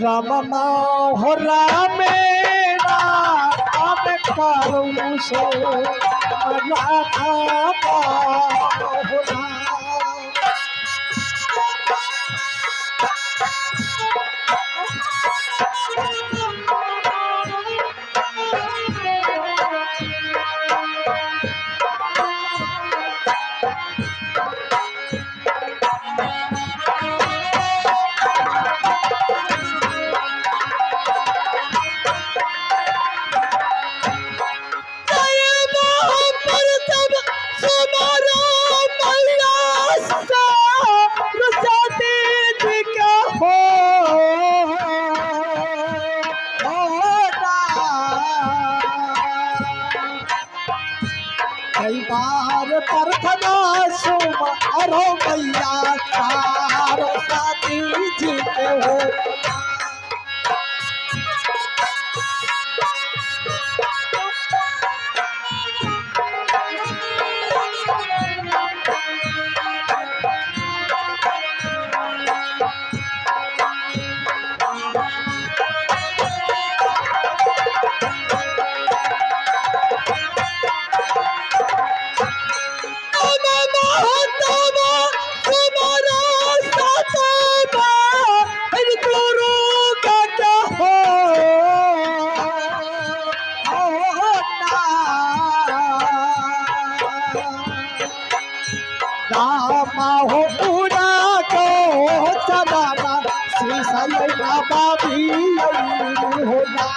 राम हो रामेरा राम करूँ सो राधा हो बार प्रार्थना सुम अरो मैया तारो साथी जी के हो रामा हो पूरा को चलाना शीशा बाबा भी होना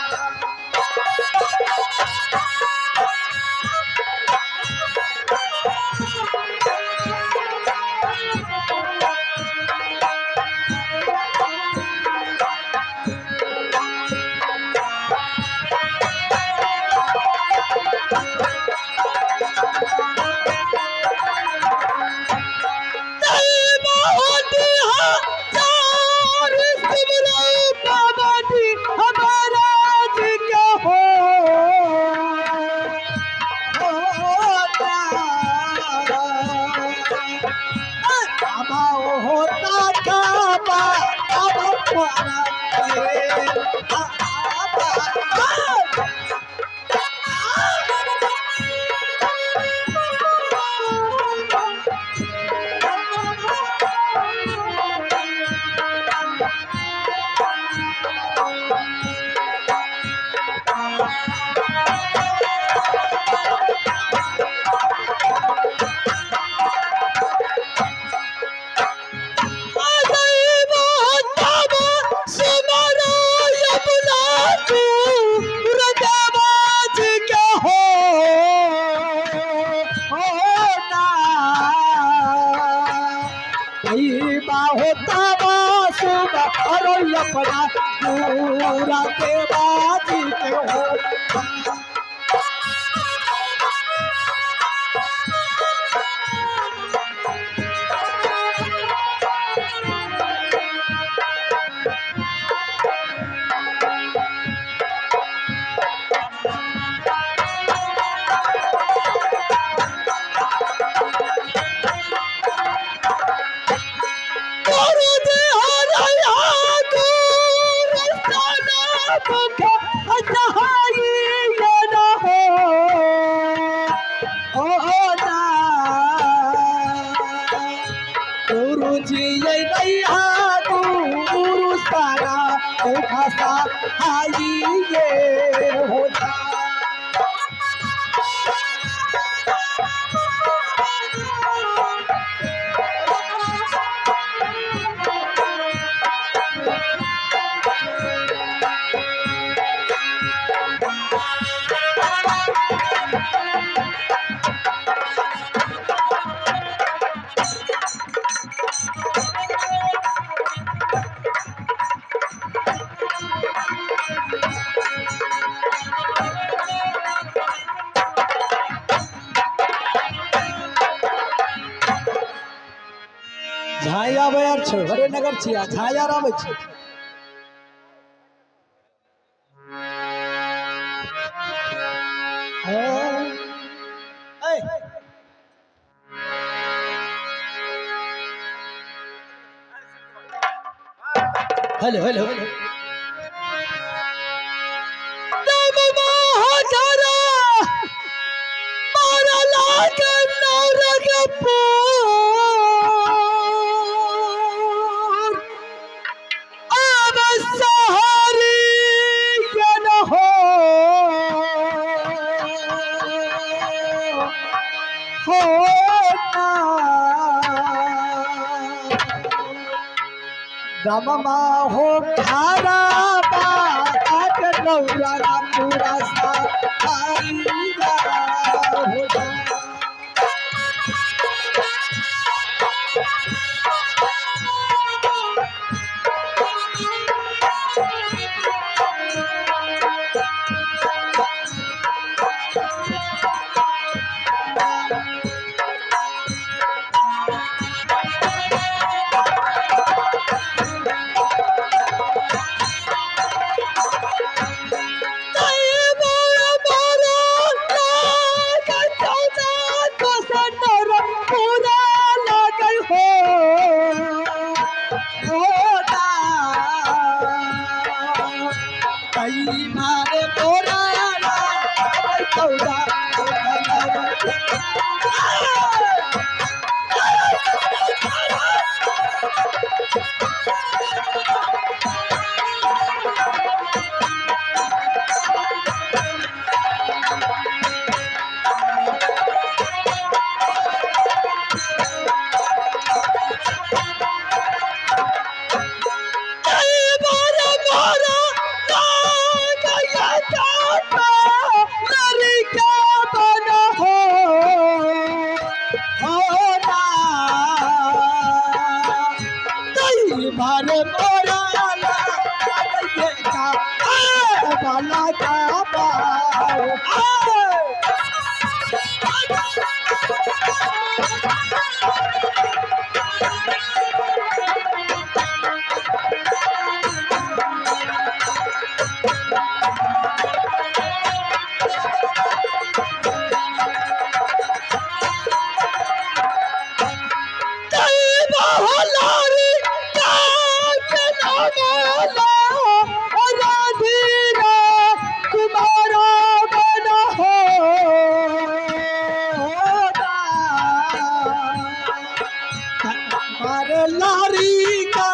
होता बासुबा अरो अपना पूरा के बाजी के हो भाषा आई ये होता झाई आवे यार छो अरे नगर छिया झाई यार आवे छो हेलो हेलो गममा हो खारा बात गौरा पूरा सा हो जा लारी का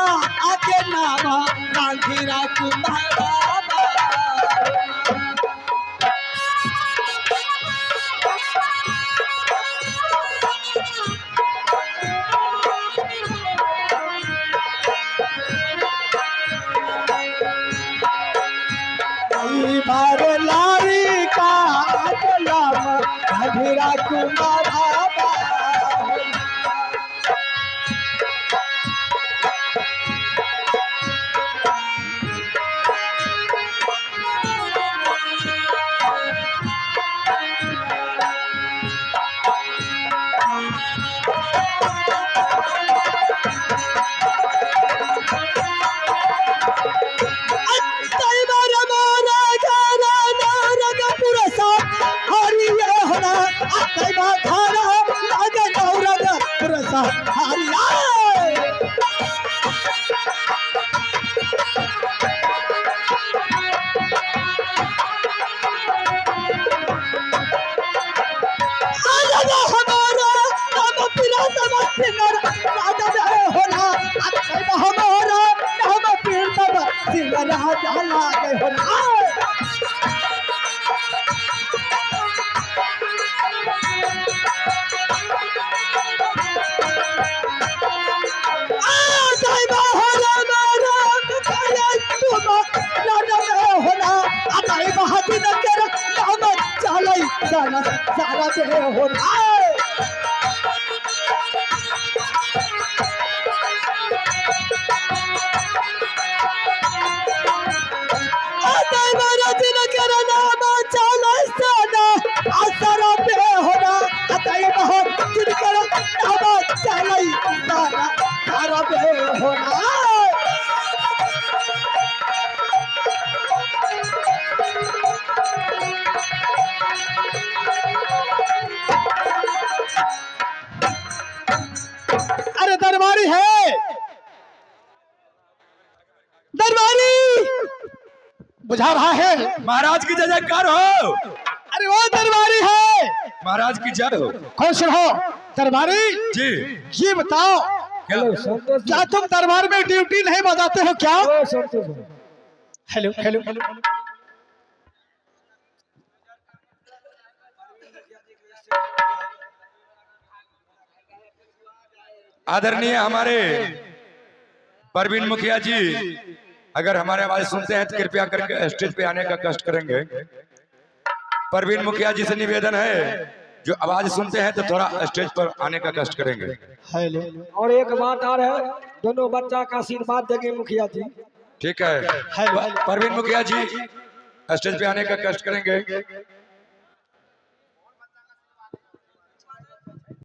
आगे नामा रांझीरा तुम्हारा बार लारी का आगे नामा रांझीरा तुम्हारा सारा पे हो रहा है दरबारी है, दरबारी बुझा रहा है। महाराज की जय जयकार हो। अरे वो दरबारी है, महाराज की जय हो। खुश रहो। दरबारी जी ये बताओ, क्या क्या तुम दरबार में ड्यूटी नहीं बजाते हो क्या? हेलो हेलो आदरणीय हमारे परवीन मुखिया जी अगर हमारे आवाज सुनते हैं तो कृपया करके स्टेज पे आने का कष्ट करेंगे। परवीन मुखिया जी से निवेदन है, जो आवाज सुनते हैं तो थोड़ा स्टेज पर आने का कष्ट करेंगे। हेलो। और एक बात और है, दोनों बच्चा का आशीर्वाद देंगे मुखिया जी। ठीक है, परवीन मुखिया जी स्टेज पे आने का कष्ट करेंगे।